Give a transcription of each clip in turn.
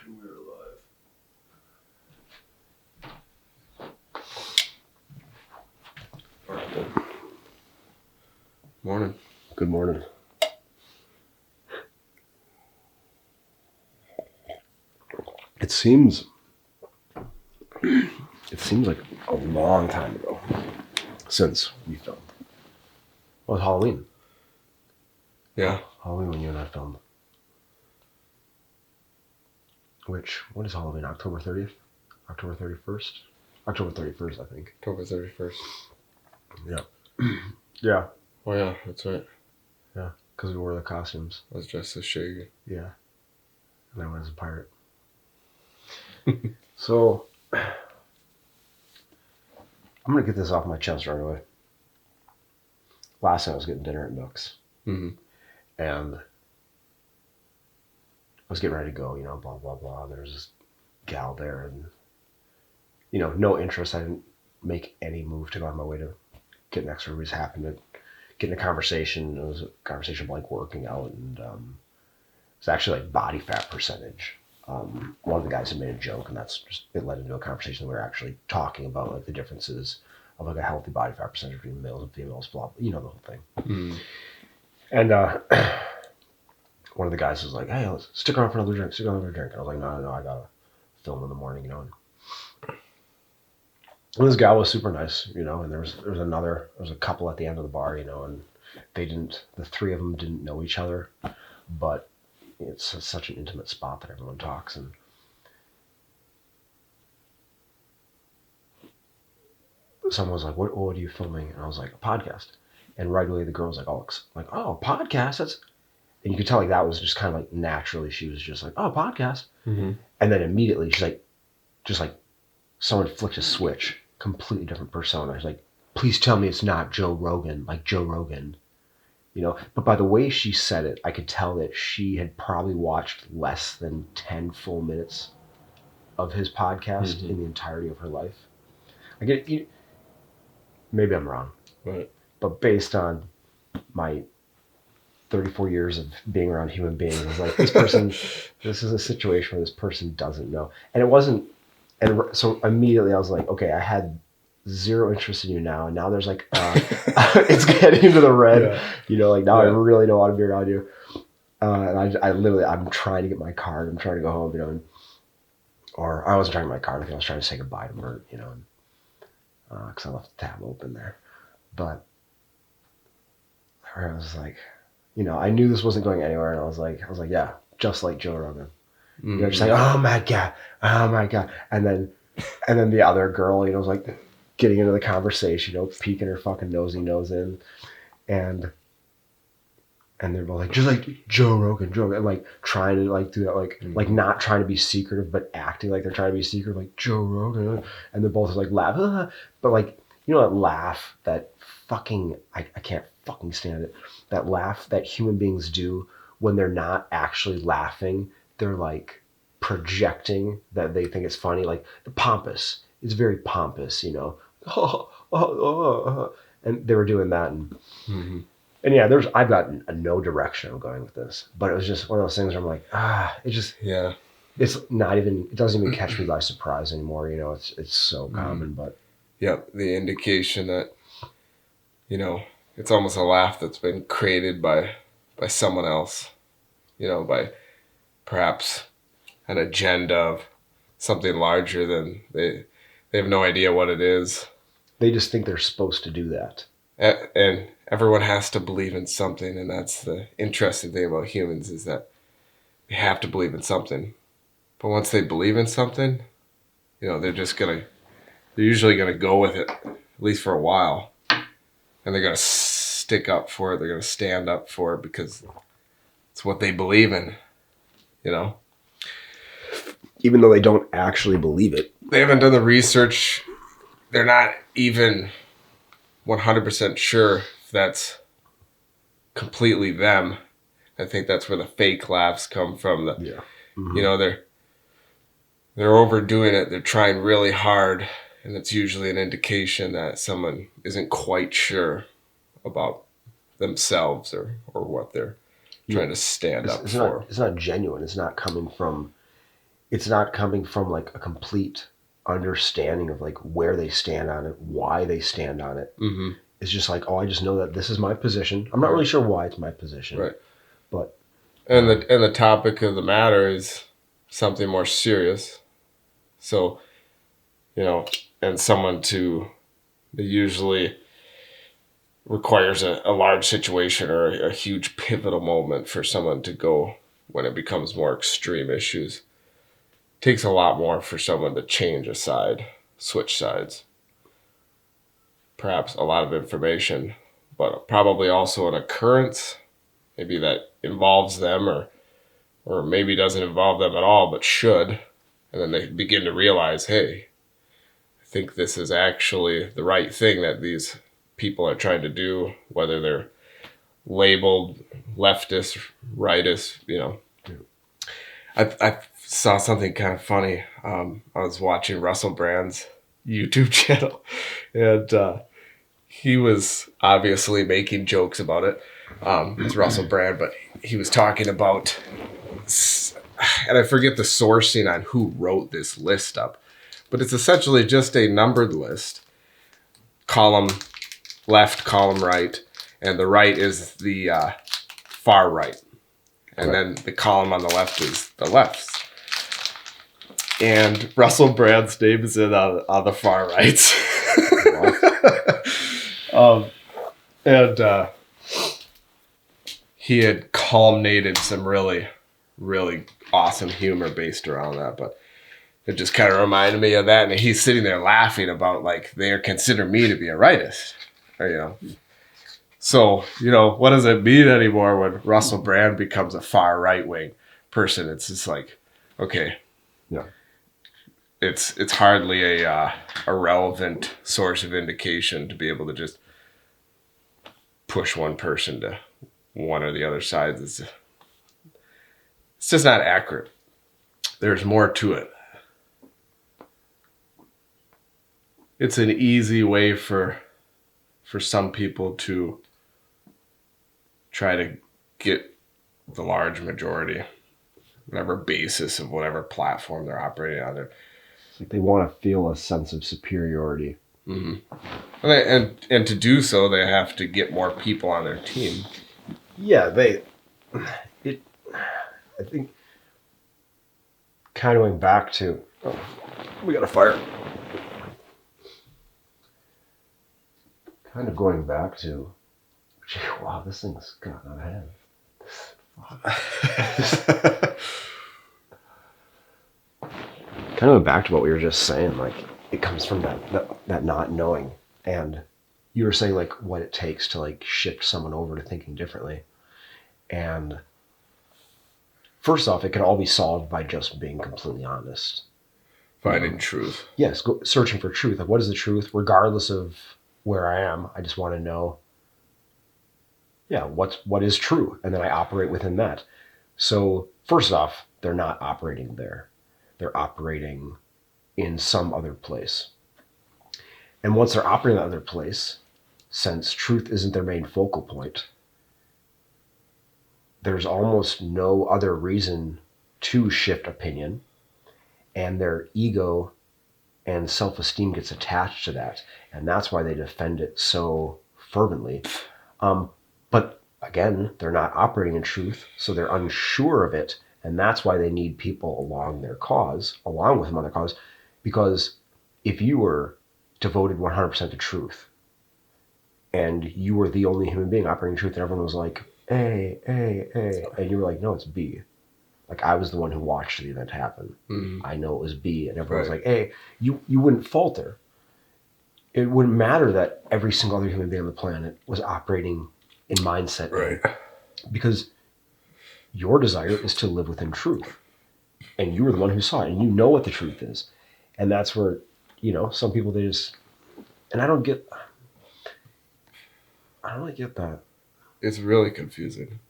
We're alive. Morning. Good morning. It seems like a long time ago since we filmed. Well, it was Halloween. Yeah. Halloween when you and I filmed. What is Halloween? October 30th? October 31st? October 31st, I think. October 31st. Yeah. Yeah. Oh, yeah, that's right. Yeah, because we wore the costumes. I was dressed as Shaggy. Yeah. And I went as a pirate. So, I'm going to get this off my chest right away. Last night I was getting dinner at Nook's. Mm-hmm. And I was getting ready to go, blah, blah, blah. And there was this gal there and, no interest. I didn't make any move to go on my way to get next to her. We just happened to get in a conversation. It was a conversation of like working out and it's actually like body fat percentage. One of the guys had made a joke and it led into a conversation. We were actually talking about like the differences of like a healthy body fat percentage between males and females, blah, blah, the whole thing. Mm-hmm. And one of the guys was like, "Hey, let's stick around for another drink. And I was like, no, I gotta film in the morning, And this gal was super nice, and there was a couple at the end of the bar, and the three of them didn't know each other, but it's such an intimate spot that everyone talks. And someone was like, what are you filming? And I was like, a podcast. And right away the girl was like, oh, a podcast? And you could tell like that was just kind of like naturally she was just like, oh, podcast. Mm-hmm. And then immediately she's like, just like someone flicked a switch, completely different persona. She's like, please tell me it's not Joe Rogan, like Joe Rogan. But by the way she said it, I could tell that she had probably watched less than 10 full minutes of his podcast in the entirety of her life. I get it. Maybe I'm wrong. Right. But based on my 34 years of being around human beings, I was like, this is a situation where this person doesn't know. And it wasn't, and so immediately I was like, okay, I had zero interest in you now, and now there's like it's getting into the red. Yeah. Like now I really don't want to be around you. And I literally, I'm trying to get my card. I'm trying to go home, or I wasn't trying to get my card. I was trying to say goodbye to Mert, because I left the tab open there. But I was like, I knew this wasn't going anywhere, and I was like, yeah, just like Joe Rogan. Mm-hmm. Just like, oh my god, and then the other girl, was like getting into the conversation, peeking her fucking nosy nose in, and they're both like, just like Joe Rogan, and like trying to like do that, like not trying to be secretive, but acting like they're trying to be secretive, like Joe Rogan, and they're both like laugh, but like that laugh that fucking I can't fucking stand it, that laugh that human beings do when they're not actually laughing, they're like projecting that they think it's funny, like the pompous. It's very pompous, and they were doing that, and yeah, I've got a no direction I'm going with this, but it was just one of those things where I'm like, it's not even, it doesn't even catch me by surprise anymore, it's so common, but. Yep, the indication that, it's almost a laugh that's been created by someone else, by perhaps an agenda of something larger than they have no idea what it is. They just think they're supposed to do that. And everyone has to believe in something, and that's the interesting thing about humans is that they have to believe in something. But once they believe in something, they're usually going to go with it, at least for a while. And they're going to stick up for it. They're going to stand up for it because it's what they believe in, Even though they don't actually believe it. They haven't done the research. They're not even 100% sure if that's completely them. I think that's where the fake laughs come from. They're overdoing it. They're trying really hard. And it's usually an indication that someone isn't quite sure about themselves or what they're trying to stand up for. It's not genuine. It's not coming from it's not coming from like a complete understanding of like where they stand on it, why they stand on it. Mm-hmm. It's just like, oh, I just know that this is my position. I'm not really sure why it's my position. Right. But and the topic of the matter is something more serious. So, and someone to it usually requires a large situation or a huge pivotal moment for someone to go when it becomes more extreme issues. It takes a lot more for someone to change a side, switch sides. Perhaps a lot of information, but probably also an occurrence, maybe that involves them or maybe doesn't involve them at all, but should. And then they begin to realize, hey, I think this is actually the right thing that these people are trying to do, whether they're labeled leftist, rightist, I saw something kind of funny. I was watching Russell Brand's YouTube channel, and he was obviously making jokes about it. It's Russell Brand, but he was talking about, and I forget the sourcing on who wrote this list up, but it's essentially just a numbered list, column left, column right, and the right is the far right. And then the column on the left is the left. And Russell Brand's name is in on the far right. And he had culminated some really, really awesome humor based around that. But it just kind of reminded me of that. And he's sitting there laughing about, like, they consider me to be a rightist. Or, So, what does it mean anymore when Russell Brand becomes a far right-wing person? It's just like, okay. Yeah. It's hardly a relevant source of indication to be able to just push one person to one or the other side. It's just not accurate. There's more to it. It's an easy way for some people to try to get the large majority, whatever basis of whatever platform they're operating on. They want to feel a sense of superiority. Mm-hmm. And to do so, they have to get more people on their team. Yeah, I think, kind of going back to, we got a fire. Kind of going back to, wow, this thing's gotten out of hand. Kind of going back to what we were just saying, like, it comes from that not knowing. And you were saying, like, what it takes to, like, shift someone over to thinking differently. And first off, it can all be solved by just being completely honest. Finding truth. Yes, searching for truth. Like, what is the truth, regardless of where I am? I just want to know, what is true, and then I operate within that. So first off, they're not operating there. They're operating in some other place. And once they're operating in that other place, since truth isn't their main focal point, there's almost no other reason to shift opinion, and their ego and self-esteem gets attached to that, and that's why they defend it so fervently. But again, they're not operating in truth, so they're unsure of it, and that's why they need people along with them on their cause, because if you were devoted 100% to truth, and you were the only human being operating truth, and everyone was like, A, and you were like, no, it's B. Like, I was the one who watched the event happen. Mm-hmm. I know it was B, and everyone was like, A. You wouldn't falter. It wouldn't matter that every single other human being on the planet was operating in mindset. Right. Because your desire is to live within truth. And you were the one who saw it, and you know what the truth is. And that's where, some people, they just, and I don't really get that. It's really confusing.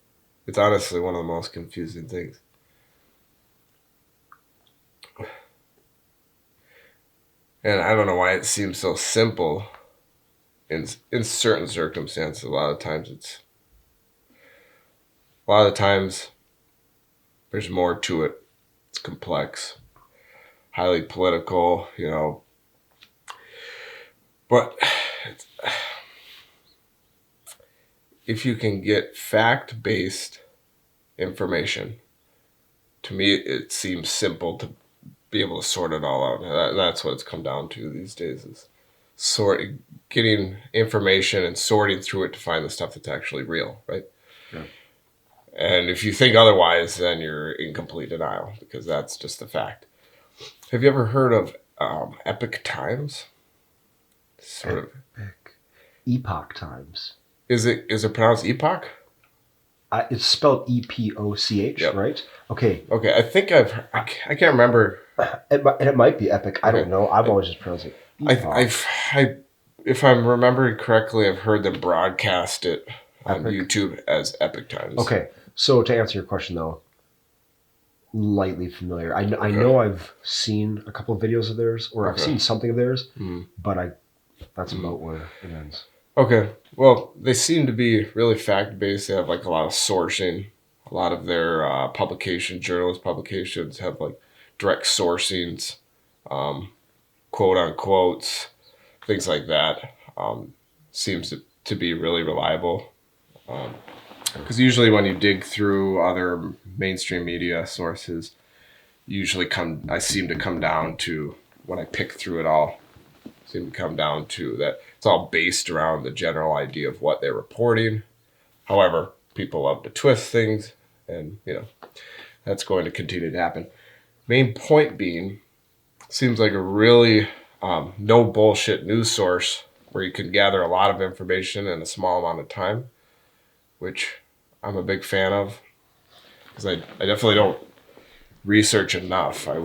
It's honestly one of the most confusing things. And I don't know why it seems so simple in certain circumstances. A lot of times there's more to it. It's complex. highly political, but if you can get fact-based information, to me, it seems simple to be able to sort it all out. That's what it's come down to these days is getting information and sorting through it to find the stuff that's actually real, right? Yeah. And if you think otherwise, then you're in complete denial because that's just the fact. Have you ever heard of epic times? Sort of. Epoch times. Is it pronounced epoch? It's spelled EPOCH, Yep. Right? Okay. Okay, I think I can't remember. It might be epic. I Okay. don't know. I've always just pronounced it epoch. If I'm remembering correctly, I've heard them broadcast it on Epic? YouTube as epic times. Okay. So to answer your question, though, lightly familiar. I know I've seen a couple of videos of theirs, or I've Okay. seen something of theirs, Mhm. but that's about where it ends. Okay. Well, they seem to be really fact-based. They have like a lot of sourcing. A lot of their journalist publications have like direct sourcings, quote unquotes, things like that. Seems to be really reliable. Because usually when you dig through other mainstream media sources, I seem to come down to, when I pick through it all, seem to come down to that it's all based around the general idea of what they're reporting. However, people love to twist things, and that's going to continue to happen. Main point being, seems like a really no bullshit news source where you can gather a lot of information in a small amount of time, which I'm a big fan of because I definitely don't research enough. I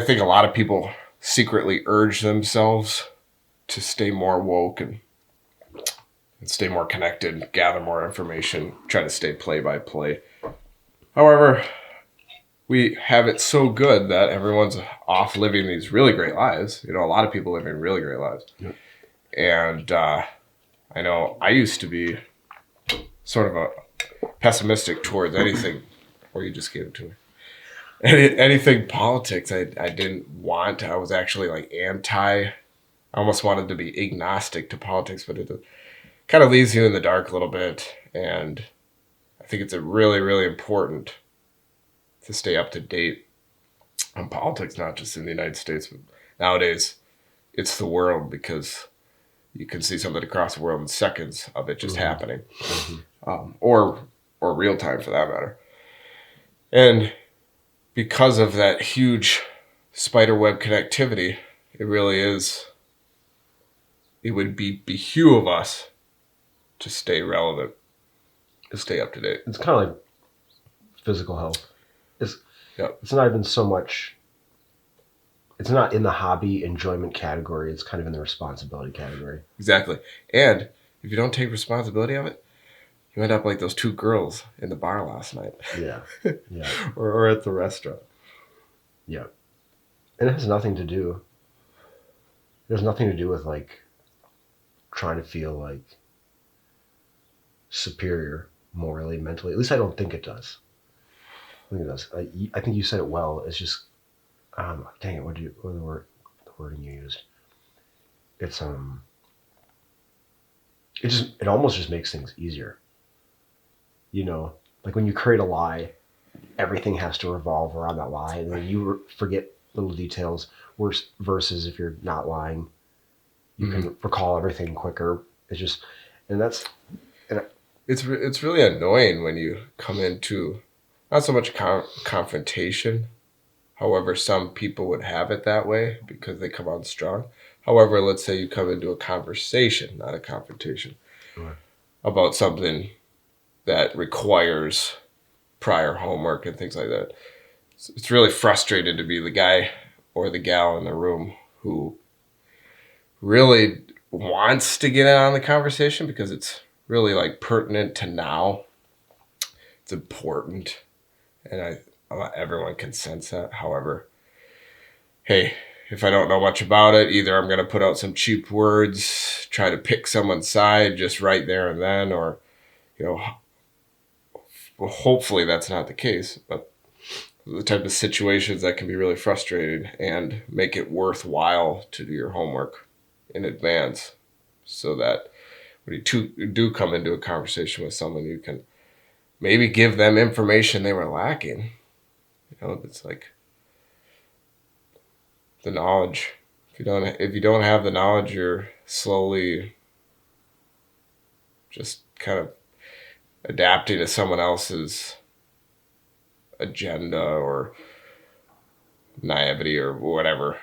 think a lot of people secretly urge themselves to stay more woke and stay more connected, gather more information, try to stay play by play. However, we have it so good that everyone's off living these really great lives. A lot of people living really great lives. Yep. And I know I used to be sort of a pessimistic towards anything, or you just gave it to me. Anything politics, I didn't want. I was actually like anti. I almost wanted to be agnostic to politics, but it kind of leaves you in the dark a little bit. And I think it's really, really important to stay up to date on politics, not just in the United States, but nowadays it's the world, because you can see something across the world in seconds of it just happening, or real time for that matter. And because of that huge spiderweb connectivity, it would behoove us to stay relevant, to stay up to date. It's kind of like physical health. It's not even so much. It's not in the hobby enjoyment category. It's kind of in the responsibility category. Exactly. And if you don't take responsibility of it, you end up like those two girls in the bar last night. Yeah. Yeah. or at the restaurant. Yeah. And it has nothing to do. There's nothing to do with like trying to feel like superior morally, mentally. At least I don't think it does. I think it does. I think you said it well. It's just, dang it. What the wording you used? It's it almost just makes things easier. Like when you create a lie, everything has to revolve around that lie, and then you forget little details. Worse versus if you're not lying, you can recall everything quicker. It's just, and that's, it's really annoying when you come into not so much confrontation. However, some people would have it that way because they come on strong. However, let's say you come into a conversation, not a confrontation, about something that requires prior homework and things like that. It's really frustrating to be the guy or the gal in the room who really wants to get in on the conversation because it's really like pertinent to now. It's important, and everyone can sense that. However, hey, if I don't know much about it, either I'm going to put out some cheap words, try to pick someone's side just right there and then, or hopefully that's not the case, but the type of situations that can be really frustrating and make it worthwhile to do your homework in advance so that when you do come into a conversation with someone, you can maybe give them information they were lacking. It's like the knowledge. If you don't have the knowledge, you're slowly just kind of adapting to someone else's agenda or naivety or whatever.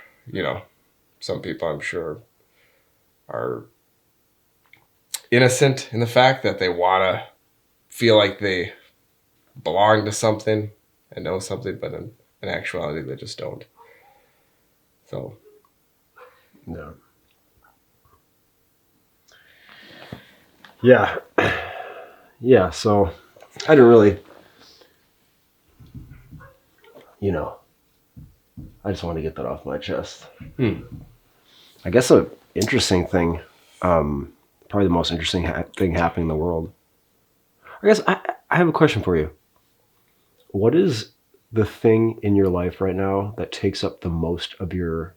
Some people I'm sure are innocent in the fact that they want to feel like they belong to something and know something, but in actuality, they just don't. So, No. Yeah. Yeah, so I didn't really, I just want to get that off my chest. I guess an interesting thing, probably the most interesting thing happening in the world. I guess I have a question for you. What is the thing in your life right now that takes up the most of your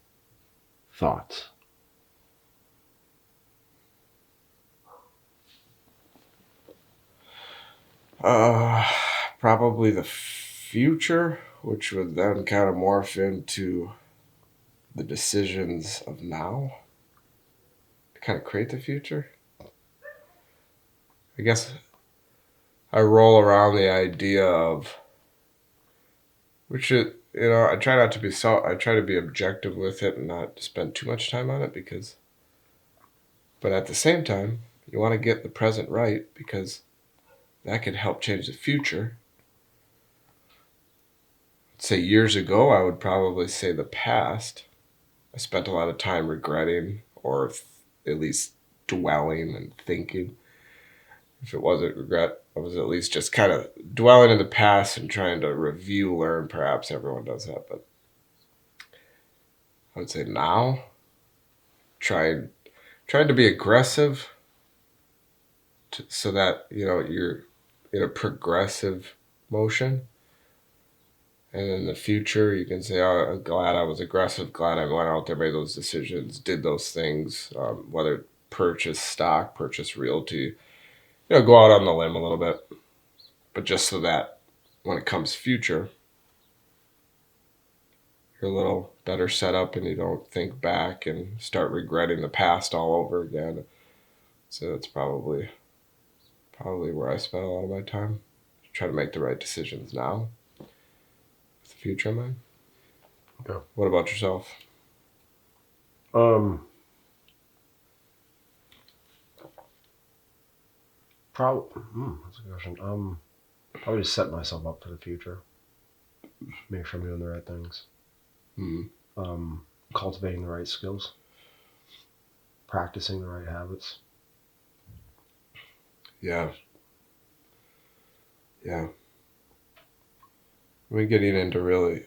thoughts? probably the future, which would then kind of morph into the decisions of now to kind of create the future. I guess I roll around the idea of, which it, I try not to be I try to be objective with it and not spend too much time on it but at the same time, you want to get the present right because that could help change the future. Say years ago, I would probably say the past. I spent a lot of time regretting or at least dwelling and thinking. If it wasn't regret, I was at least just kind of dwelling in the past and trying to learn. Perhaps everyone does that, but I would say now, trying to be aggressive so that you're in a progressive motion. And in the future, you can say, "Oh, I'm glad I was aggressive. Glad I went out there, made those decisions, did those things. Whether purchase stock, purchase realty, go out on the limb a little bit, but just so that when it comes future, you're a little better set up and you don't think back and start regretting the past all over again." So that's probably where I spend a lot of my time. Try to make the right decisions now with the future in mind. Okay. What about yourself? That's a good question. Probably just set myself up for the future. Make sure I'm doing the right things. Cultivating the right skills. Practicing the right habits. Yeah. We're getting into really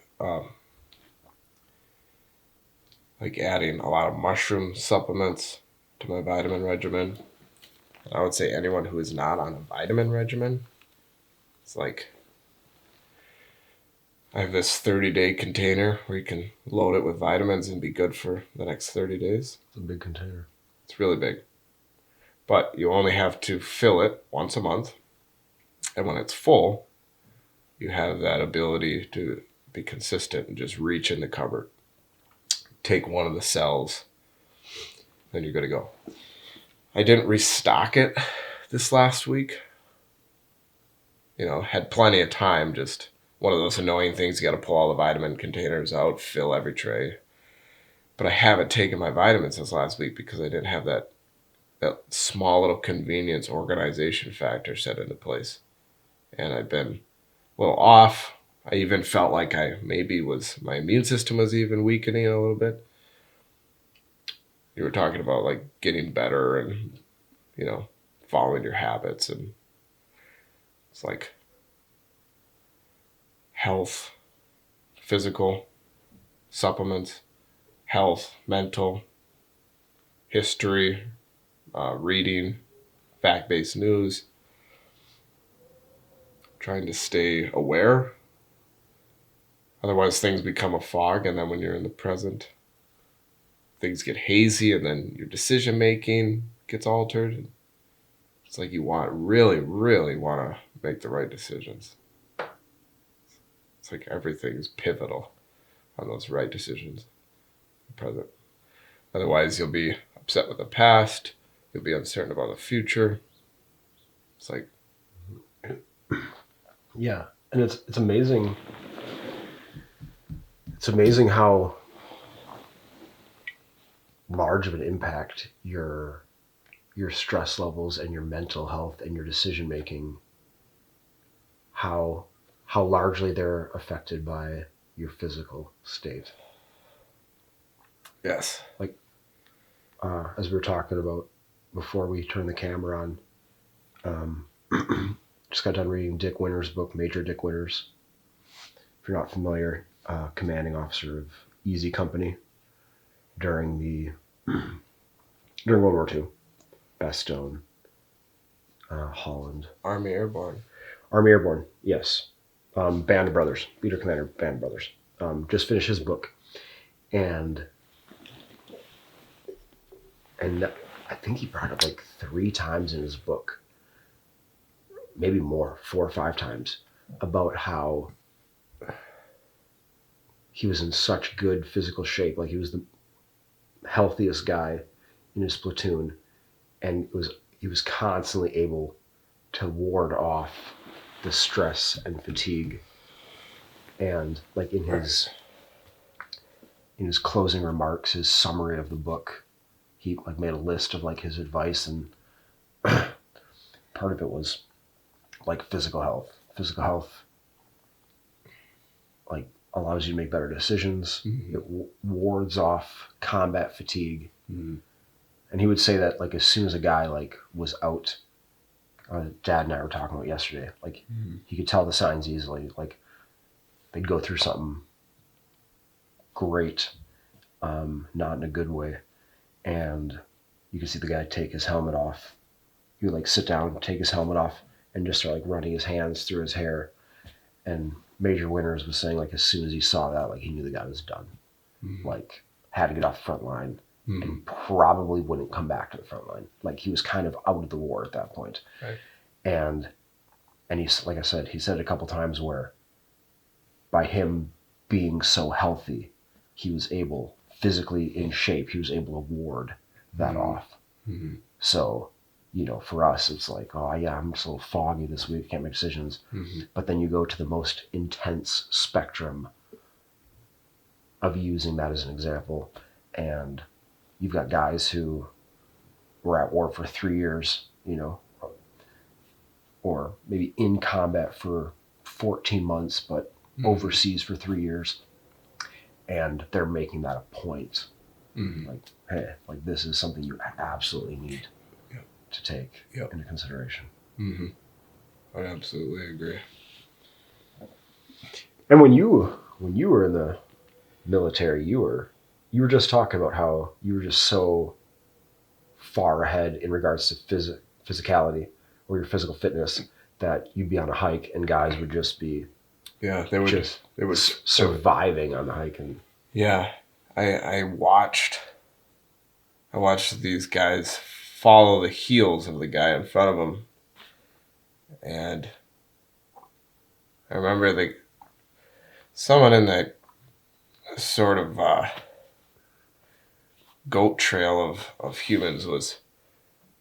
like adding a lot of mushroom supplements to my vitamin regimen. I would say anyone who is not on a vitamin regimen, it's like I have this 30-day container where you can load it with vitamins and be good for the next 30 days. It's a big container. It's really big. But you only have to fill it once a month. And when it's full, you have that ability to be consistent and just reach in the cupboard, take one of the cells, then you're good to go. I didn't restock it this last week. Had plenty of time, just one of those annoying things. You got to pull all the vitamin containers out, fill every tray. But I haven't taken my vitamins this last week because I didn't have that small little convenience organization factor set into place. And I've been a little off. I even felt like my immune system was even weakening a little bit. You were talking about like getting better and, following your habits, and it's like health, physical, supplements, health, mental, history, reading, fact-based news, trying to stay aware Otherwise, things become a fog, and then when you're in the present, things get hazy, and then your decision making gets altered. It's like you really, really want to make the right decisions. It's like everything's pivotal on those right decisions in the present. Otherwise, you'll be upset with the past. You'll be uncertain about the future. It's like, Yeah, and it's amazing. It's amazing how large of an impact your stress levels and your mental health and your decision making, how largely they're affected by your physical state. yes. Like as we were talking about before we turned the camera on, just got done reading Dick Winter's book, Major Dick Winters. If you're not familiar, commanding officer of Easy Company during World War II, Bastogne, Holland. Army Airborne. Army Airborne, yes. Band of Brothers, leader commander, Band of Brothers. Just finished his book, and I think he brought up like 3 times in his book, maybe more, 4 or 5 times, about how he was in such good physical shape. Like he was the healthiest guy in his platoon, and he was constantly able to ward off the stress and fatigue. And like in his closing remarks, his summary of the book, he like made a list of like his advice, and part of it was like physical health like allows you to make better decisions. It wards off combat fatigue. And he would say that like as soon as a guy like was out, Dad and I were talking about yesterday, like he could tell the signs easily. Like they'd go through something great, not in a good way, and you could see the guy take his helmet off. He would like sit down, take his helmet off, and just start like running his hands through his hair. And Major Winters was saying like as soon as he saw that, like he knew the guy was done. Like had to get off the front line, and probably wouldn't come back to the front line. Like he was kind of out of the war at that point. Right. And he's, like I said, he said it a couple times where by him being so healthy, he was able, physically in shape, he was able to ward that off. So, you know, for us, it's like, oh yeah, I'm just a little foggy this week, can't make decisions. But then you go to the most intense spectrum of using that as an example, and you've got guys who were at war for 3 years, you know, or maybe in combat for 14 months, but overseas for 3 years, and they're making that a point. Like, hey, like this is something you absolutely need to take into consideration. I absolutely agree. And when you were in the military, you were just talking about how you were just so far ahead in regards to physicality or your physical fitness that you'd be on a hike and guys would just be they would surviving on the hike. And I watched these guys follow the heels of the guy in front of them, and I remember someone in that sort of goat trail of humans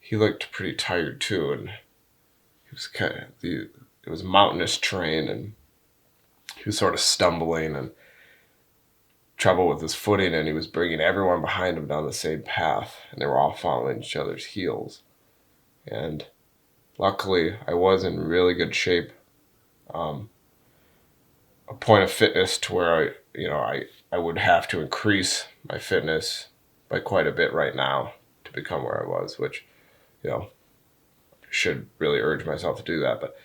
he looked pretty tired too, and he was it was mountainous terrain, and he was sort of stumbling and trouble with his footing, and he was bringing everyone behind him down the same path, and they were all following each other's heels. And luckily, I was in really good shape, a point of fitness to where I would have to increase my fitness by quite a bit right now to become where I was, which, should really urge myself to do that. But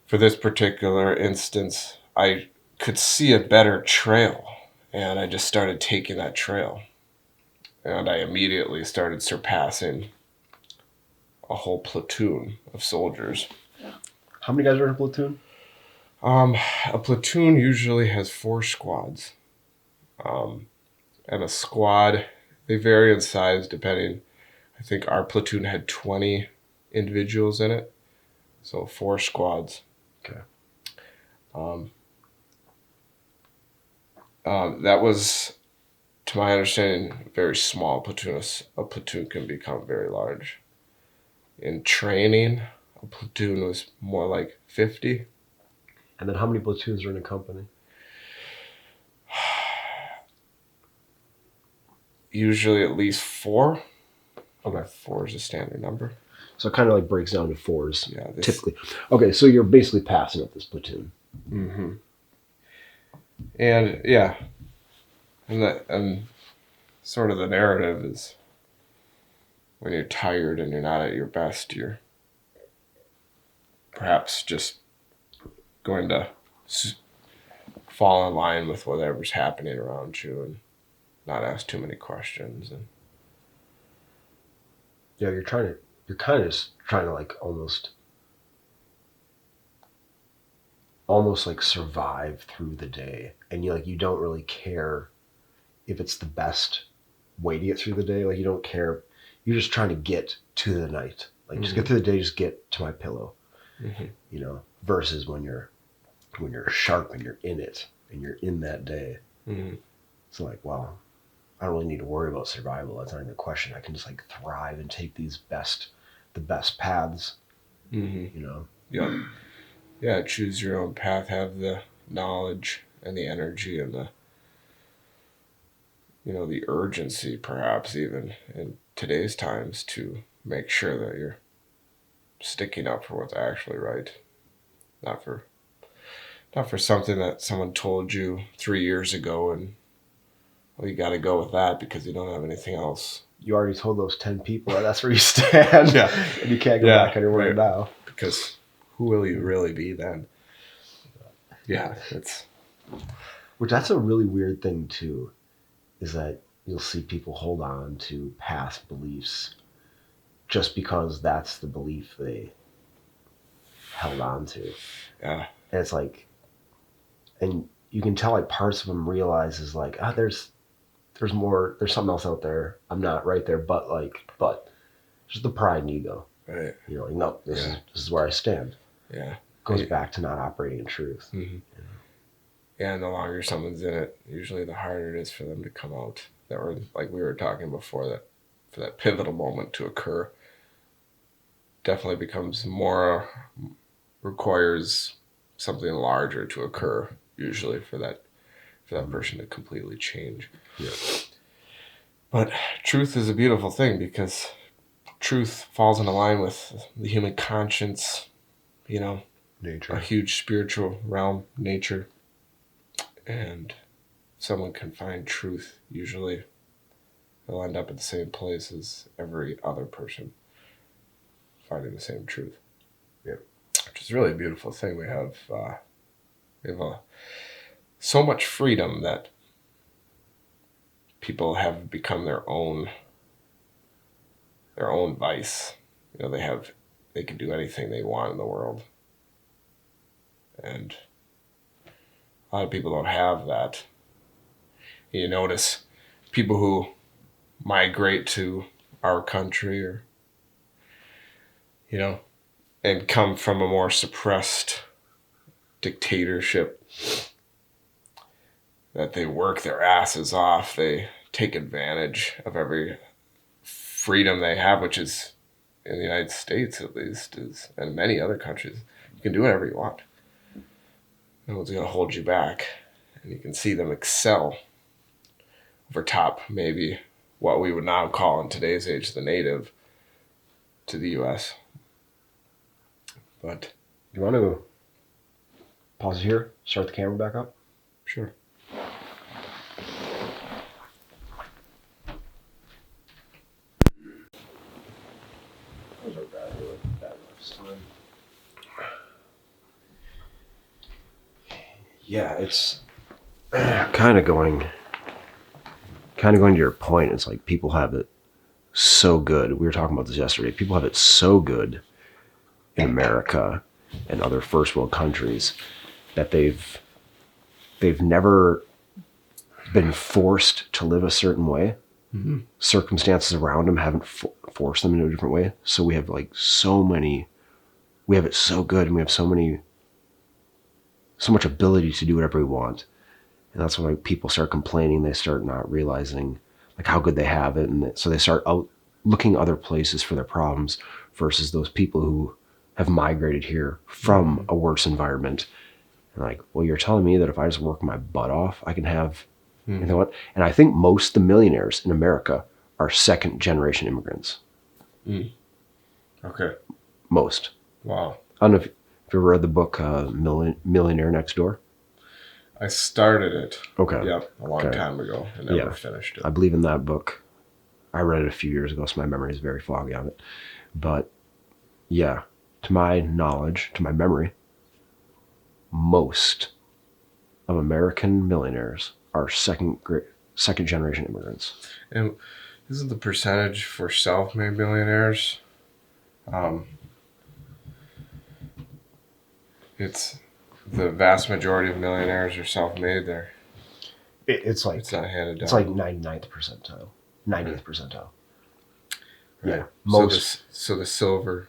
for this particular instance, I could see a better trail, and I just started taking that trail, and I immediately started surpassing a whole platoon of soldiers. How many guys are in a platoon? A platoon usually has 4 squads. And a squad, they vary in size depending. I think our platoon had 20 individuals in it, so 4 squads. Okay. That was, to my understanding, a very small platoon. A platoon can become very large. In training, a platoon was more like 50. And then how many platoons are in a company? Usually at least 4. Okay. 4 is a standard number. So it kind of like breaks down to 4s, Yeah, typically. Okay, so you're basically passing up this platoon. Mm-hmm. And yeah, and sort of the narrative is when you're tired and you're not at your best, you're perhaps just going to fall in line with whatever's happening around you and not ask too many questions. And Yeah, you're kind of just trying to like almost like survive through the day, and you don't really care if it's the best way to get through the day. Like you don't care, you're just trying to get to the night, like just get through the day, just get to my pillow. Versus when you're sharp and you're in it and you're in that day. It's like, well, I don't really need to worry about survival. That's not even a question. I can just like thrive and take the best paths. Yeah, choose your own path, have the knowledge and the energy and the urgency, perhaps even in today's times, to make sure that you're sticking up for what's actually right, not for something that someone told you 3 years ago, and well, you got to go with that because you don't have anything else. You already told those 10 people that's where you stand. Yeah. And you can't go back on your word now. Because who will you really be then? Yeah, that's a really weird thing too, is that you'll see people hold on to past beliefs just because that's the belief they held on to. Yeah. And it's like, and you can tell like parts of them realize is like, there's more, there's something else out there. I'm not right there, but just the pride and ego. Right. Like, no, this is where I stand. Yeah. Goes back to not operating in truth. Mm-hmm. Yeah, and the longer someone's in it, usually the harder it is for them to come out. That were, like we were talking before, that for that pivotal moment to occur, definitely becomes more, requires something larger to occur, usually for that person to completely change. Yeah. But truth is a beautiful thing because truth falls in line with the human conscience, Nature. A huge spiritual realm, nature. And someone can find truth, usually they'll end up at the same place as every other person, finding the same truth. Yeah. Which is really a beautiful thing. We have so much freedom that people have become their own vice. They can do anything they want in the world. And a lot of people don't have that. You notice people who migrate to our country or, and come from a more suppressed dictatorship, that they work their asses off. They take advantage of every freedom they have, which is, in the United States at least, and many other countries, you can do whatever you want. No one's going to hold you back. And you can see them excel over top, maybe what we would now call in today's age the native to the U.S. But you want to pause it here, start the camera back up? Sure. Yeah, it's kind of going to your point. It's like people have it so good. We were talking about this yesterday. People have it so good in America and other first world countries that they've never been forced to live a certain way. Mm-hmm. Circumstances around them haven't forced them into a different way. So we have like we have it so good, and we have so much ability to do whatever we want. And that's when like, people start complaining. They start not realizing like how good they have it. And so they start out looking other places for their problems versus those people who have migrated here from a worse environment. And like, well, you're telling me that if I just work my butt off, I can have, you know what? And I think most of the millionaires in America are second generation immigrants. Mm. Okay. Most. Wow. I don't know if you ever read the book Millionaire Next Door. I started it. Okay. Yeah, a long time ago and never finished it. I believe in that book. I read it a few years ago, so my memory is very foggy on it. But yeah, to my knowledge, to my memory, most of American millionaires are second generation immigrants. And isn't the percentage for self-made millionaires? It's the vast majority of millionaires are self-made. It's not handed down. It's like 99th percentile, 90th percentile. Right. Yeah, most. So the silver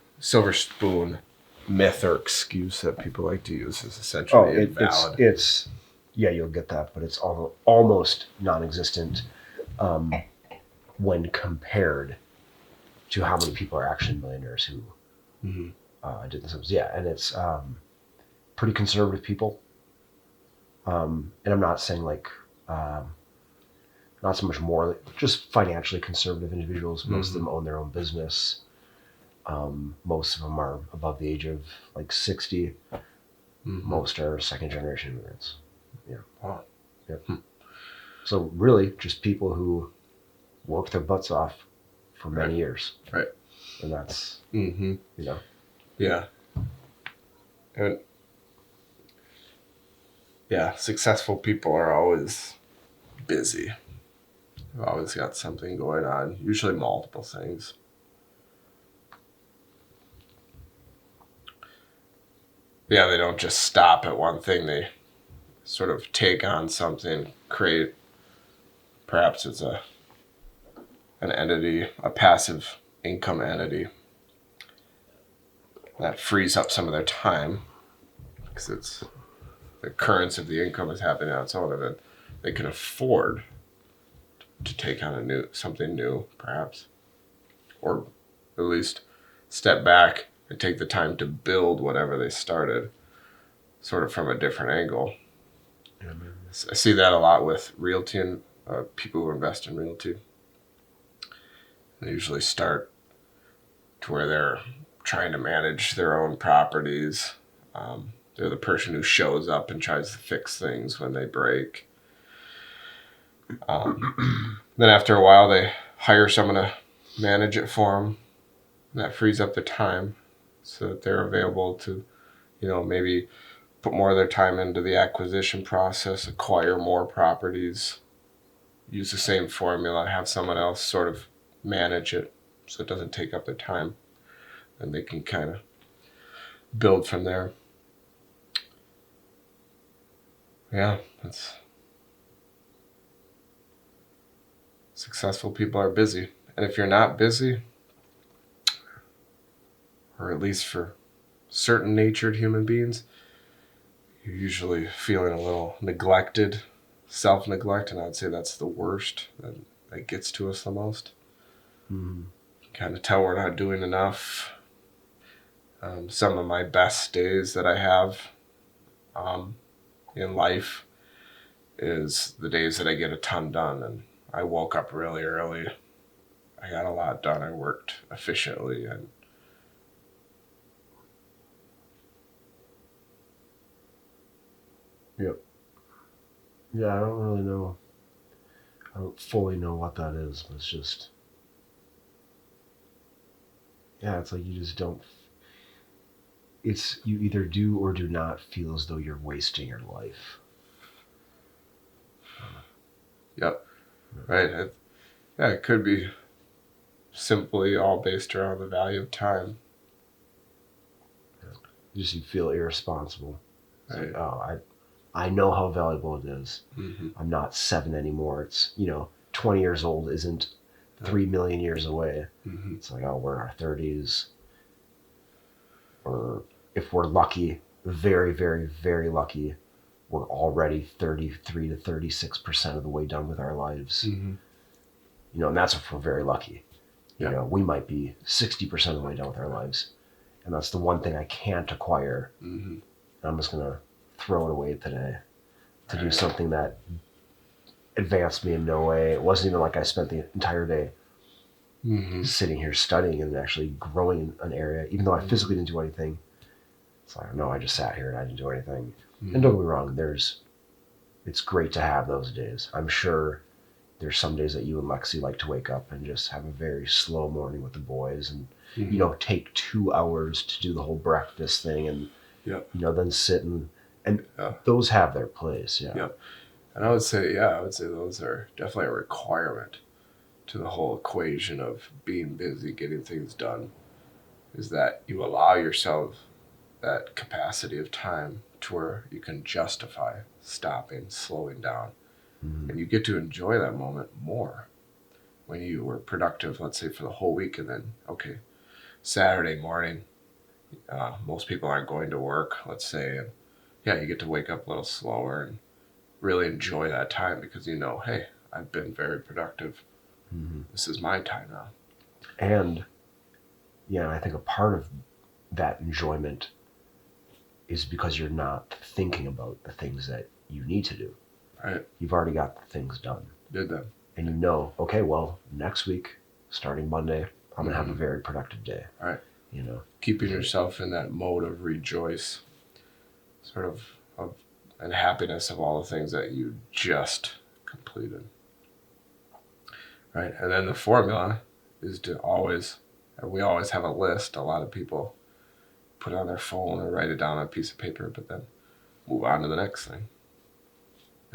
spoon myth or excuse that people like to use is essentially invalid. It's you'll get that, but it's almost non-existent when compared to how many people are actually millionaires who did themselves. Yeah, and it's pretty conservative people. And I'm not saying like not so much more, just financially conservative individuals. Most of them own their own business. Most of them are above the age of like 60. Most are second generation immigrants. Yeah. Wow. Yep. So really just people who work their butts off for many years. Right. And that's, you know. Yeah. And yeah, successful people are always busy. They've always got something going on, usually multiple things. Yeah, they don't just stop at one thing. They sort of take on something, create, perhaps it's an entity, a passive income entity that frees up some of their time because it's the occurrence of the income is happening on its own, and then they can afford to take on something new, perhaps, or at least step back and take the time to build whatever they started, sort of from a different angle. Yeah, I see that a lot with realty and people who invest in realty. They usually start to where they're trying to manage their own properties. They're the person who shows up and tries to fix things when they break. Then after a while, they hire someone to manage it for them. And that frees up the time so that they're available to, maybe put more of their time into the acquisition process, acquire more properties, use the same formula, have someone else sort of manage it so it doesn't take up their time. And they can kind of build from there. Yeah, that's... Successful people are busy. And if you're not busy, or at least for certain natured human beings, you're usually feeling a little neglected, self-neglect, and I'd say that's the worst. That gets to us the most. Kind of tell we're not doing enough. Some of my best days that I have in life is the days that I get a ton done, and I woke up really early. I got a lot done. I worked efficiently, and Yep. Yeah, I don't really know. I don't fully know what that is, but it's just... Yeah, it's like you just don't... It's you either do or do not feel as though you're wasting your life. Yep. Right. It could be simply all based around the value of time. You feel irresponsible. It's Right. like, oh, I know how valuable it is. Mm-hmm. I'm not 7 anymore. It's, 20 years old isn't 3 million years away. Mm-hmm. It's like, oh, we're in our 30s. Or if we're lucky, very, very, very lucky, we're already 33 to 36% of the way done with our lives. Mm-hmm. And that's if we're very lucky. Yeah. We might be 60% of the way done with our lives. And that's the one thing I can't acquire. Mm-hmm. I'm just going to throw it away today to do Right. something that advanced me in no way. It wasn't even like I spent the entire day Mm-hmm. sitting here studying and actually growing in an area, even though I physically didn't do anything. It's like, no, I just sat here and I didn't do anything. Mm-hmm. And don't get me wrong, it's great to have those days. I'm sure there's some days that you and Lexi like to wake up and just have a very slow morning with the boys and, Mm-hmm. Take 2 hours to do the whole breakfast thing and, Yep. Then sit and Yeah. those have their place. Yeah. Yep. And I would say those are definitely a requirement to the whole equation of being busy, getting things done, is that you allow yourself that capacity of time to where you can justify stopping, slowing down, Mm-hmm. and you get to enjoy that moment more when you were productive, let's say for the whole week, and then, okay, Saturday morning, most people aren't going to work, let's say, and yeah, you get to wake up a little slower and really enjoy that time because hey, I've been very productive. Mm-hmm. This is my time now. And I think a part of that enjoyment is because you're not thinking about the things that you need to do. Right. You've already got the things done. Did that. And okay, well, next week, starting Monday, I'm going to have a very productive day. Right. So, Keeping yourself in that mode of rejoice, sort of and happiness of all the things that you just completed. Right. And then the formula is to we always have a list. A lot of people put it on their phone or write it down on a piece of paper, but then move on to the next thing.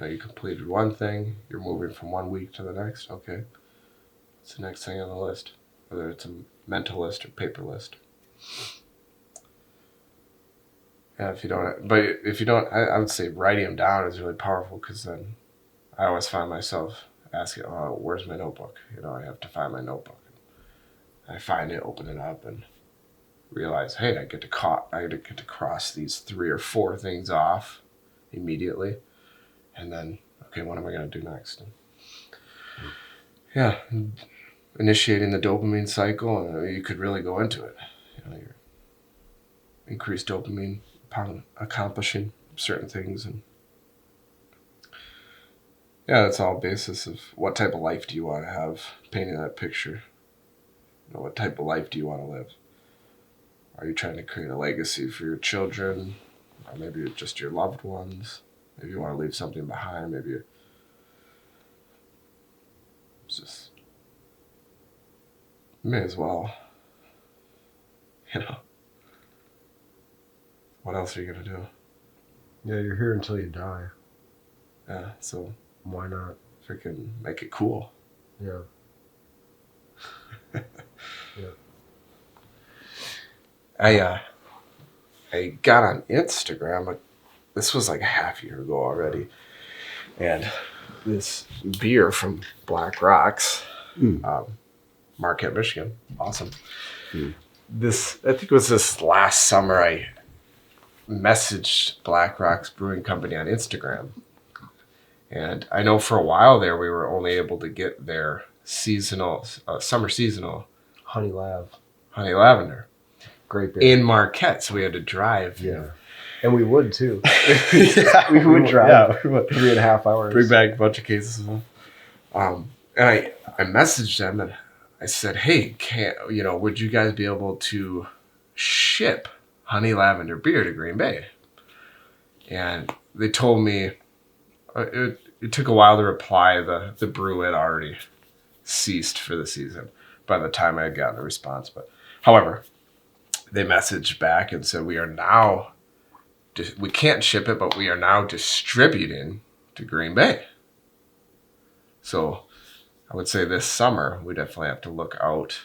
You completed one thing, you're moving from one week to the next. Okay, what's the next thing on the list? Whether it's a mental list or paper list. Yeah, if you don't, I would say writing them down is really powerful because then I always find myself asking, oh, where's my notebook? I have to find my notebook. I find it, open it up, and realize, hey, I get to cross these 3 or 4 things off immediately. And then, okay, what am I going to do next? Yeah, initiating the dopamine cycle, and you could really go into it. Your increased dopamine upon accomplishing certain things, and yeah, that's all basis of what type of life do you want to have. Painting that picture. What type of life do you want to live? Are you trying to create a legacy for your children, or maybe just your loved ones? Maybe you want to leave something behind. Maybe it's just, may as well. What else are you going to do? yeah, you're here until you die. Yeah, so Why not? freaking make it cool. Yeah. I got on Instagram, but this was like a half year ago already, and this beer from Blackrock's, Marquette, Michigan, awesome. This, I think it was this last summer, I messaged Blackrock's Brewing Company on Instagram, and I know for a while there we were only able to get their summer seasonal Honey Lavender. Great beer. In Marquette, so we had to drive. Yeah. And we would too. Yeah, we would drive. Yeah, we would. 3.5 hours. Bring back a bunch of cases of them. And I messaged them and I said, hey, would you guys be able to ship honey lavender beer to Green Bay? And they told me it took a while to reply. The brew had already ceased for the season by the time I had gotten a response. But however, they messaged back and said, we can't ship it, but we are now distributing to Green Bay. So I would say this summer, we definitely have to look out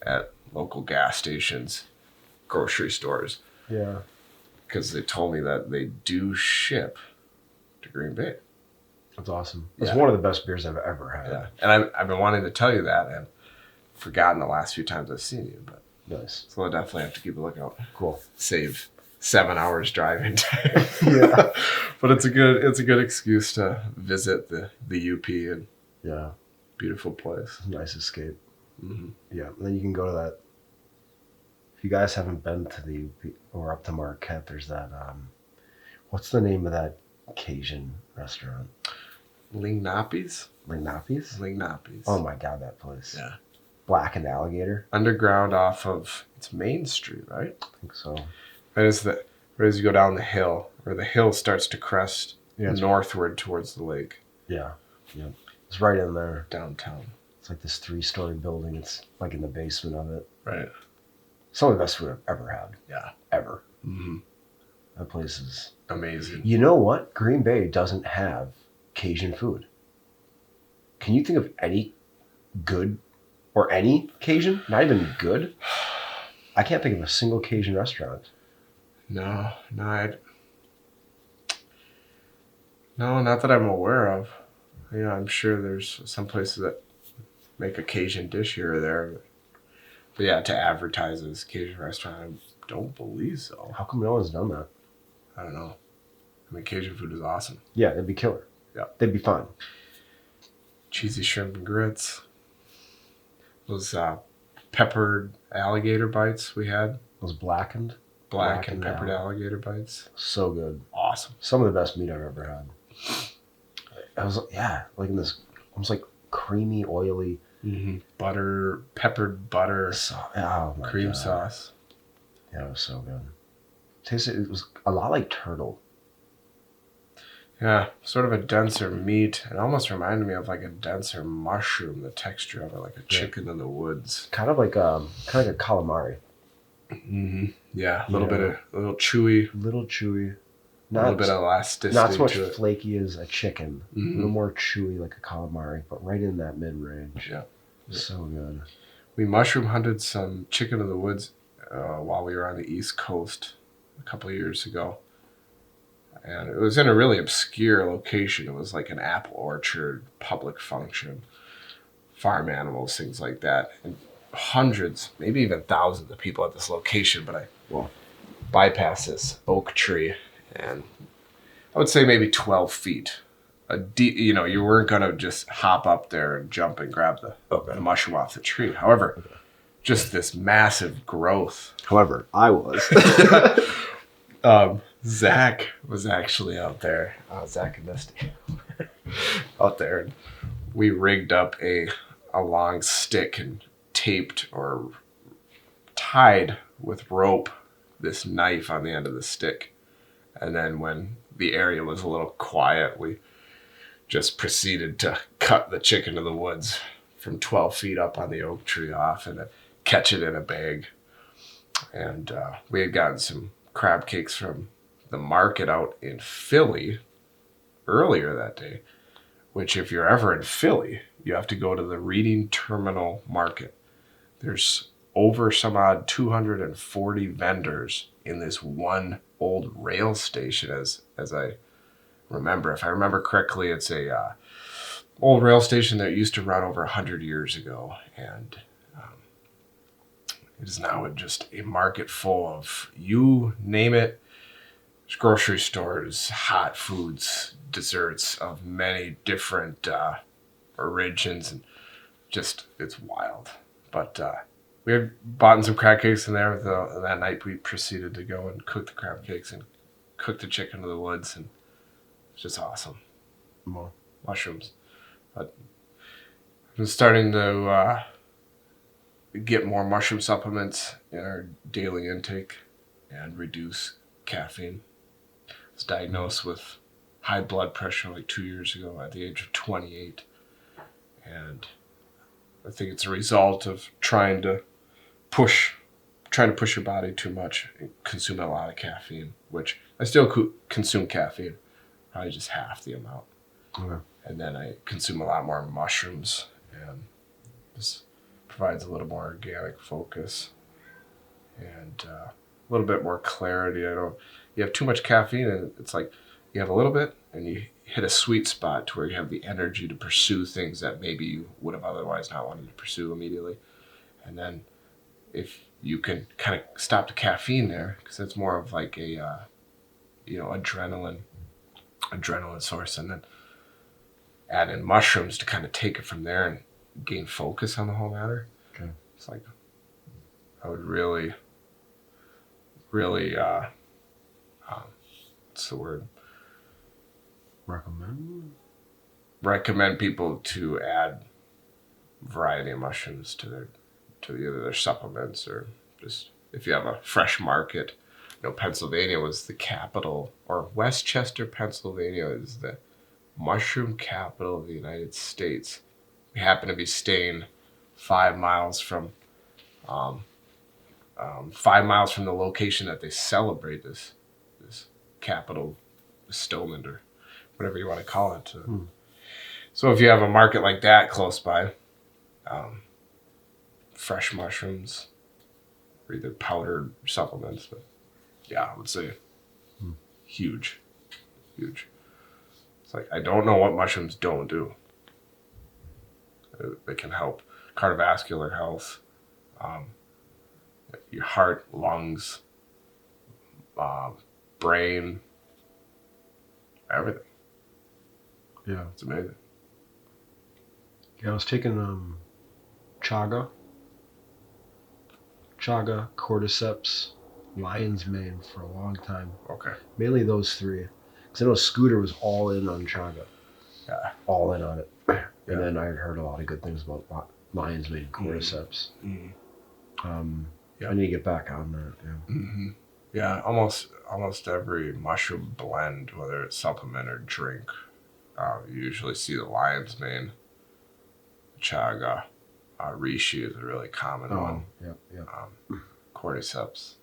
at local gas stations, grocery stores. Yeah. because they told me that they do ship to Green Bay. That's awesome. It's one of the best beers I've ever had. Yeah, and I've been wanting to tell you that, and forgotten the last few times I've seen you, but nice. So I'll definitely have to keep a lookout. Cool. Save 7 hours driving time. Yeah. But it's a good excuse to visit the UP and beautiful place. Nice escape. Mm-hmm. Yeah, and then you can go to that. If you guys haven't been to the UP or up to Marquette, there's that. What's the name of that Cajun restaurant? Lingnapi's? Lingnapi's. Oh my God, that place. Yeah. Black and Alligator. Underground off of it's Main Street, right? I think so. Right as you go down the hill, where the hill starts to crest northward towards the lake. Yeah. Yeah. It's right in there. Downtown. It's like this 3-story building. It's like in the basement of it. Right. Some of the best food I've ever had. Yeah. Ever. Mm-hmm. That place is amazing. You know what? Green Bay doesn't have Cajun food. Can you think of any good or any Cajun? Not even good? I can't think of a single Cajun restaurant. No, not that I'm aware of. I'm sure there's some places that make a Cajun dish here or there. But yeah, to advertise as Cajun restaurant, I don't believe so. How come no one's done that? I don't know. I mean, Cajun food is awesome. Yeah, it'd be killer. Yeah. They'd be fun. Cheesy shrimp and grits. Those peppered alligator bites we had. Those blackened and peppered alligator bites. So good. Awesome. Some of the best meat I've ever had. I was, like in this almost like creamy, oily. Mm-hmm. Peppered butter, cream sauce. Yeah, it was so good. It was a lot like turtle. Yeah, sort of a denser meat. It almost reminded me of like a denser mushroom, the texture of it, like a chicken in the woods. Kind of like a calamari. Mm-hmm. Yeah, a little chewy. A little chewy. A little bit of elasticity. Not so much flaky as a chicken. Mm-hmm. A little more chewy like a calamari, but right in that mid-range. Yeah. So good. We mushroom hunted some chicken in the woods while we were on the East Coast a couple of years ago. And it was in a really obscure location. It was like an apple orchard, public function, farm animals, things like that. And hundreds, maybe even thousands of people at this location, but I bypassed this oak tree. And I would say maybe 12 feet. You weren't going to just hop up there and jump and grab the mushroom off the tree. However, just this massive growth. However, I was. Zach was actually out there. Zach and Misty. Out there. And we rigged up a long stick and taped or tied with rope this knife on the end of the stick. And then when the area was a little quiet, we just proceeded to cut the chicken in the woods from 12 feet up on the oak tree off and then catch it in a bag. And we had gotten some crab cakes from the market out in Philly earlier that day, which if you're ever in Philly, you have to go to the Reading Terminal Market. There's over some odd 240 vendors in this one old rail station as I remember. If I remember correctly, it's a old rail station that used to run over 100 years ago, and it is now just a market full of, you name it, grocery stores, hot foods, desserts of many different origins, and just, it's wild. But we had bought some crab cakes in there. That night we proceeded to go and cook the crab cakes and cook the chicken in the woods, and it's just awesome. Well, mushrooms. But I'm starting to get more mushroom supplements in our daily intake and reduce caffeine. I was diagnosed with high blood pressure like 2 years ago at the age of 28. And I think it's a result of trying to push your body too much and consume a lot of caffeine, which I still consume caffeine, probably just half the amount. Okay. And then I consume a lot more mushrooms, and this provides a little more organic focus and little bit more clarity. You have too much caffeine, and it's like you have a little bit, and you hit a sweet spot to where you have the energy to pursue things that maybe you would have otherwise not wanted to pursue immediately. And then if you can kind of stop the caffeine there, because it's more of like a adrenaline source, and then add in mushrooms to kind of take it from there and gain focus on the whole matter. Okay. It's like I would really, what's the word? Recommend people to add variety of mushrooms to either their supplements or just if you have a fresh market. Pennsylvania was the capital, or Westchester, Pennsylvania is the mushroom capital of the United States. We happen to be staying 5 miles from 5 miles from the location that they celebrate this capital bestowment, or whatever you want to call it. So if you have a market like that close by, fresh mushrooms, or either powdered supplements, but yeah, I would say huge. It's like, I don't know what mushrooms don't do. They can help cardiovascular health, your heart, lungs, brain, everything. Yeah. It's amazing. Yeah, I was taking chaga, cordyceps, lion's mane for a long time. Okay. Mainly those three. Because I know Scooter was all in on chaga. Yeah. All in on it. Yeah. And then I had heard a lot of good things about lion's mane and cordyceps. Yeah. I need to get back on that. Yeah. Yeah, almost every mushroom blend, whether it's supplement or drink, you usually see the lion's mane, chaga, reishi is a really common one. Yeah. Cordyceps.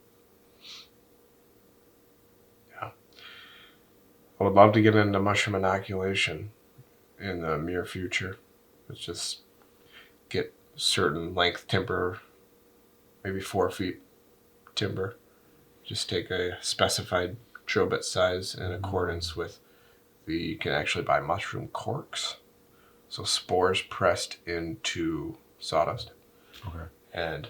Yeah. I would love to get into mushroom inoculation in the near future. It's just get certain length timber, maybe 4 feet timber. Just take a specified drill bit size in accordance with you can actually buy mushroom corks. So spores pressed into sawdust. Okay. And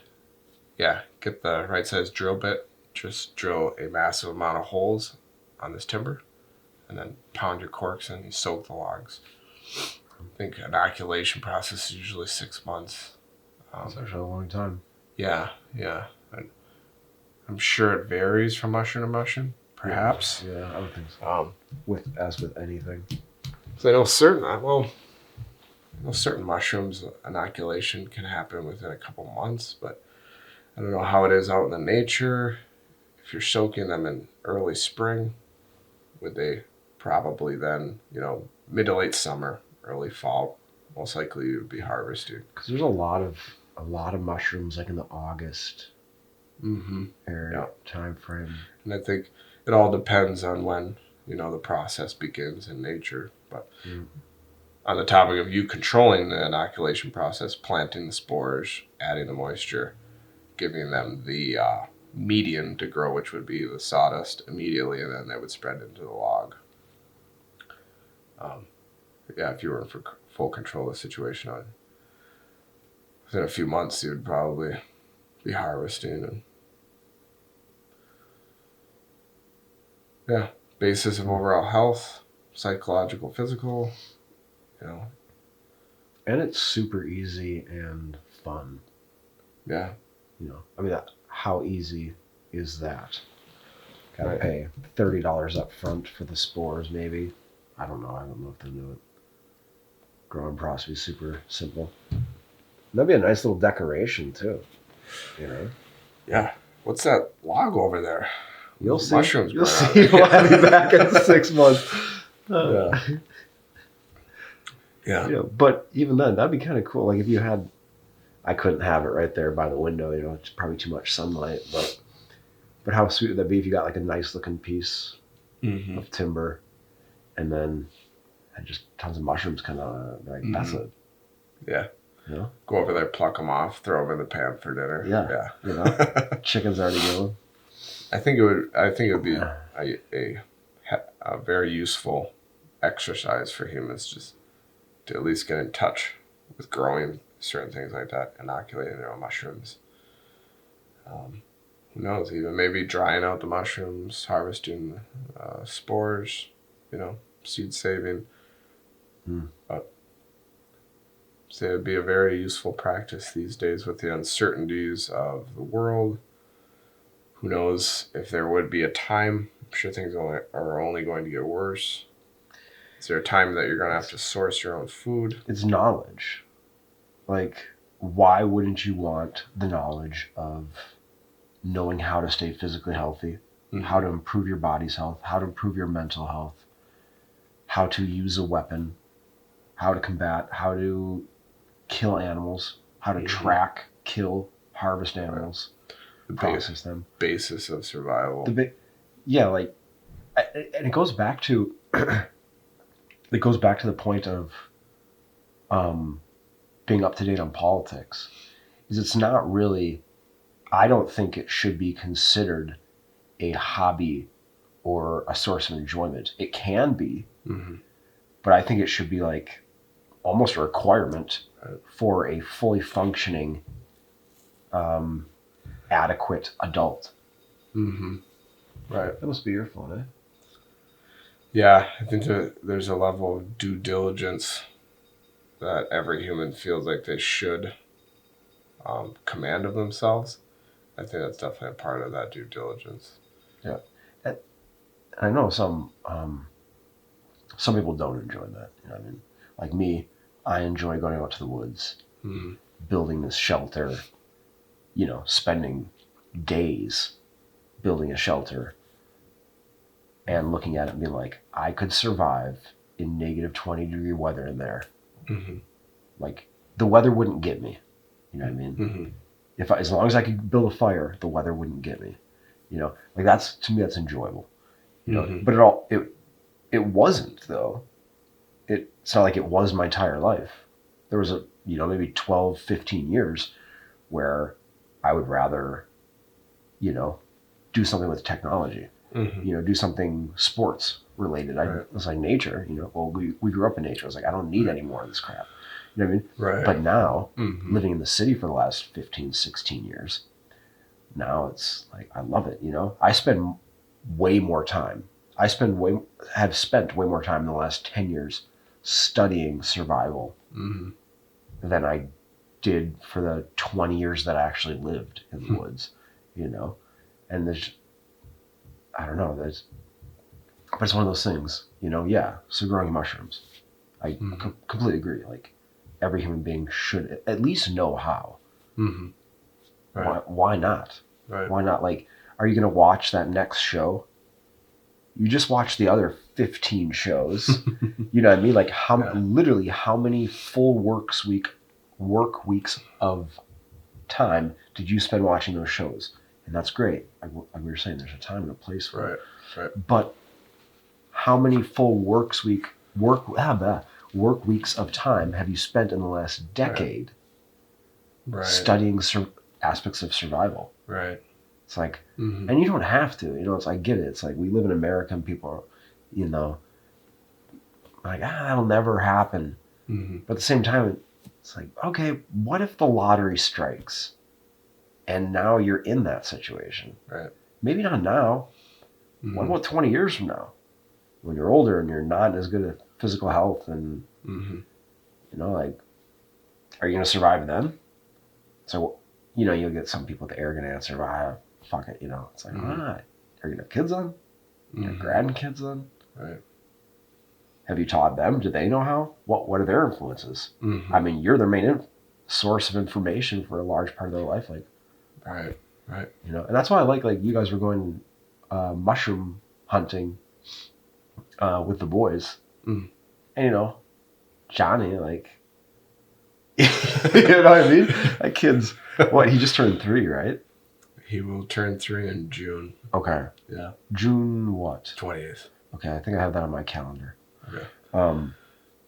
yeah, get the right size drill bit. Just drill a massive amount of holes on this timber and then pound your corks in. You soak the logs. I think inoculation process is usually 6 months. That's actually a long time. Yeah. I'm sure it varies from mushroom to mushroom, perhaps. Yeah, I would think so. As with anything. So I know certain mushrooms inoculation can happen within a couple months, but I don't know how it is out in the nature. If you're soaking them in early spring, would they probably then, mid to late summer, early fall, most likely you would be harvested. Because there's a lot of mushrooms like in the August area time frame. And I think it all depends on when, the process begins in nature. But on the topic of you controlling the inoculation process, planting the spores, adding the moisture, giving them the medium to grow, which would be the sawdust immediately, and then they would spread into the log. If you were in for full control of the situation, within a few months, you would probably be harvesting. And basis of overall health, psychological, physical, And it's super easy and fun. Yeah. How easy is that? Gotta pay $30 up front for the spores, maybe. I don't know if they'll do it. Growing process is super simple. That'd be a nice little decoration too. Yeah. What's that log over there? You'll see. Mushrooms. You'll see. We'll have you back in 6 months. Yeah. But even then, that'd be kind of cool. Like if you had, I couldn't have it right there by the window. It's probably too much sunlight. But how sweet would that be if you got like a nice looking piece of timber, and then had just tons of mushrooms kind of like that's it. Yeah. Go over there, pluck them off, throw them in the pan for dinner. Yeah. Chicken's already going. I think it would be a very useful exercise for humans just to at least get in touch with growing certain things like that, inoculating their own mushrooms. Who knows? Even maybe drying out the mushrooms, harvesting spores, seed saving. But so it'd be a very useful practice these days with the uncertainties of the world. Who knows if there would be a time? I'm sure things are only going to get worse. Is there a time that you're going to have to source your own food? It's knowledge. Like, why wouldn't you want the knowledge of knowing how to stay physically healthy, how to improve your body's health, how to improve your mental health, how to use a weapon, how to combat, how to kill animals, how to track, kill, harvest animals, process them. Basis of survival. And it goes back to the point of being up to date on politics. Is it's not really, I don't think it should be considered a hobby or a source of enjoyment. It can be, but I think it should be like almost a requirement for a fully functioning, adequate adult. Right. That must be your phone, eh? Yeah, I think there's a level of due diligence that every human feels like they should command of themselves. I think that's definitely a part of that due diligence. Yeah. And I know some people don't enjoy that. You know what I mean? Like me, I enjoy going out to the woods, building this shelter, spending days building a shelter and looking at it and being like, I could survive in negative 20-degree weather in there. Like, the weather wouldn't get me. You know what I mean? As long as I could build a fire, the weather wouldn't get me. Like, to me, that's enjoyable. But it wasn't, though. It's not like it was my entire life. There was maybe 12, 15 years where I would rather, do something with technology, do something sports related. It was like nature, well, we grew up in nature. I was like, I don't need any more of this crap. You know what I mean? Right. But now, living in the city for the last 15, 16 years, now it's like, I love it. I spend way more time. Have spent way more time in the last 10 years studying survival than I did for the 20 years that I actually lived in the woods, and there's, I don't know, but it's one of those things, so growing mushrooms, I completely agree. Like, every human being should at least know how. Right. Why not? Right. Why not? Like, are you going to watch that next show? You just watch the other 15 shows. You know what I mean? Like, literally how many full work weeks of time did you spend watching those shows? And that's great. Like we were saying, there's a time and a place for it. Right. But how many full work weeks of time have you spent in the last decade studying aspects of survival? Right. It's like, and you don't have to. It's like, I get it. It's like, we live in America and people are, like, that'll never happen. But at the same time, it's like, okay, what if the lottery strikes and now you're in that situation? Right. Maybe not now. What about 20 years from now? When you're older and you're not as good at physical health and, like, are you going to survive then? So, you'll get some people with the arrogant answer, fuck it, it's like, why not? Are you going to have kids on? Your grandkids on? Right. Have you taught them? Do they know how? What are their influences? I mean, you're their main source of information for a large part of their life. Like, right. And that's why I like you guys were going mushroom hunting with the boys. And, Johnny, like, you know what I mean? That kid's, he just turned 3, right? He will turn 3 in June. Okay. Yeah. June what? 20th. Okay, I think I have that on my calendar. Okay.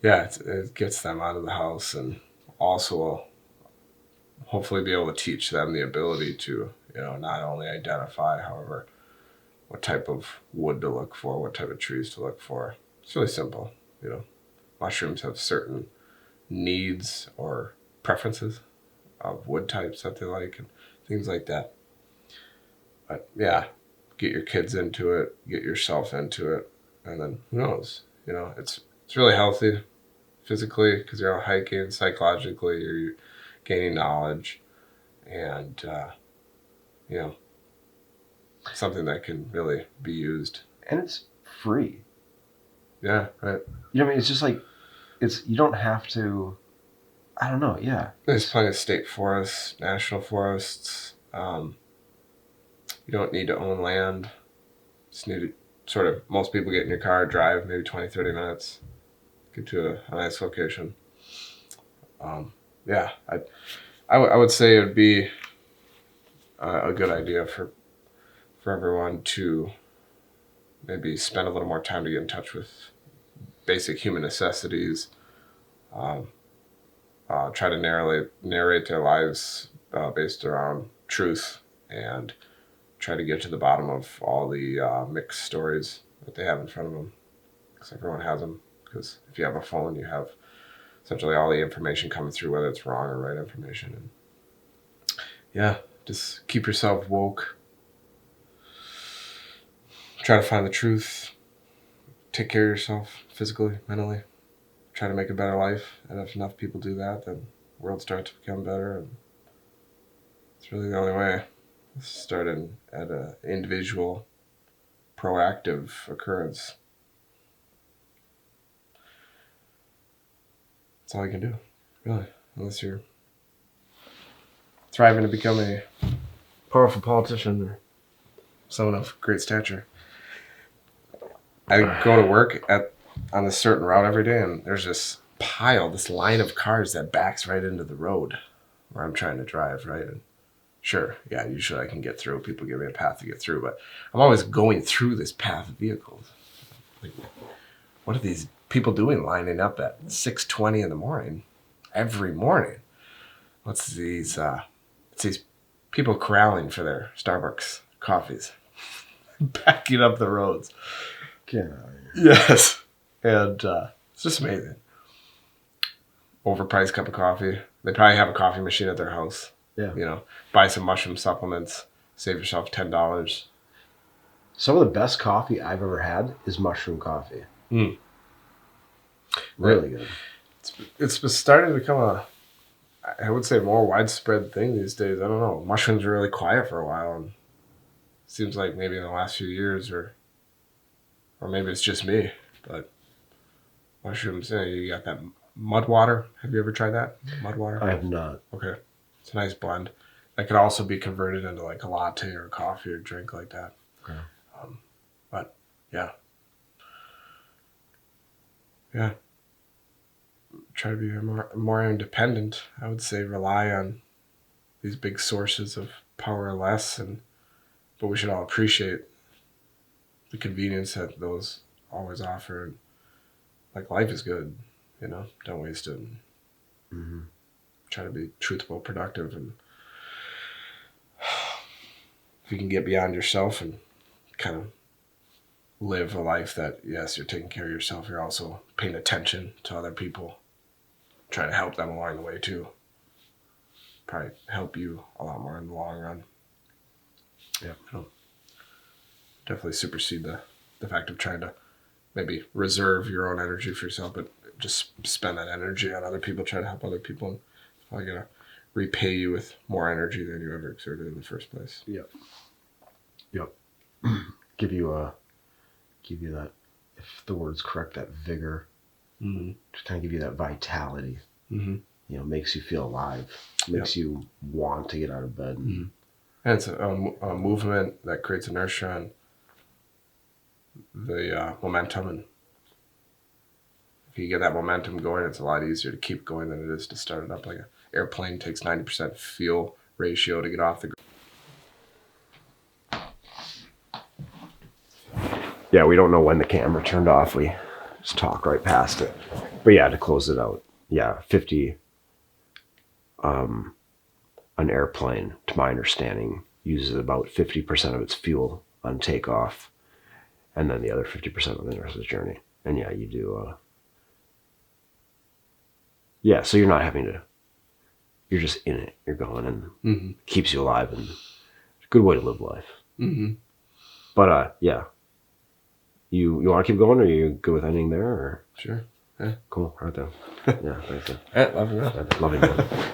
Yeah, it gets them out of the house and also will hopefully be able to teach them the ability to, not only identify, however, what type of wood to look for, what type of trees to look for. It's really simple. Mushrooms have certain needs or preferences of wood types that they like and things like that. But yeah, get your kids into it, get yourself into it, and then who knows? It's really healthy physically because you're out hiking. Psychologically, you're gaining knowledge, and something that can really be used. And it's free. Yeah, right. It's just like you don't have to. I don't know. Yeah, there's plenty of state forests, national forests. You don't need to own land. Just need to sort of, most people get in your car, drive maybe 20, 30 minutes, get to a nice location. Yeah, I would say it would be a good idea for everyone to maybe spend a little more time to get in touch with basic human necessities. Try to narrate their lives based around truth, and try to get to the bottom of all the mixed stories that they have in front of them, because everyone has them. Because if you have a phone, you have essentially all the information coming through, whether it's wrong or right information. And yeah, just keep yourself woke. Try to find the truth. Take care of yourself physically, mentally. Try to make a better life. And if enough people do that, then the world starts to become better. And it's really the only way. Starting at an individual, proactive occurrence. That's all you can do, really, unless you're thriving to become a powerful politician or someone of great stature. I go to work on a certain route every day, and there's this line of cars that backs right into the road where I'm trying to drive, right? And sure, yeah, usually I can get through. People give me a path to get through, but I'm always going through this path of vehicles. Like, what are these people doing lining up at 6:20 in the morning every morning? What's these people corralling for their Starbucks coffees, backing up the roads. Yeah. Yes. And it's just amazing. Overpriced cup of coffee. They probably have a coffee machine at their house. Yeah. Buy some mushroom supplements. Save yourself $10. Some of the best coffee I've ever had is mushroom coffee. Mm. Really good. It's starting to become I would say, more widespread thing these days. I don't know. Mushrooms were really quiet for a while, and it seems like maybe in the last few years, or maybe it's just me, but mushrooms, you got that mud water. Have you ever tried that? Mud water? I have not. Okay. It's a nice blend. That could also be converted into like a latte or a coffee or drink like that. Okay. But yeah. Yeah. Try to be more independent. I would say rely on these big sources of power less, but we should all appreciate the convenience that those always offer. And, like, life is good, don't waste it. Mm-hmm. Try to be truthful, productive, and if you can get beyond yourself and kind of live a life that, yes, you're taking care of yourself, you're also paying attention to other people, trying to help them along the way too. Probably help you a lot more in the long run. Yeah. Definitely supersede the fact of trying to maybe reserve your own energy for yourself, but just spend that energy on other people, try to help other people, and it's probably going to repay you with more energy than you ever exerted in the first place. Yep. Give you that, if the word's correct, that vigor. Mm-hmm. To kind of give you that vitality. Mm-hmm. Makes you feel alive. Makes you want to get out of bed. Mm-hmm. And it's a movement that creates inertia and the momentum. And if you get that momentum going, it's a lot easier to keep going than it is to start it up. Like an airplane takes 90% fuel ratio to get off the ground. Yeah, we don't know when the camera turned off. We just talk right past it. But yeah, to close it out. Yeah, 50. An airplane, to my understanding, uses about 50% of its fuel on takeoff, and then the other 50% on the rest of the journey. And yeah, you do. Yeah, so you're not having to. You're just in it. You're going, and it keeps you alive, and it's a good way to live life. Mm-hmm. But yeah, you want to keep going, or are you good with ending there? Or? Sure. Yeah. Cool. Right there. Yeah. Thanks. All right, love you, man. Love you, man.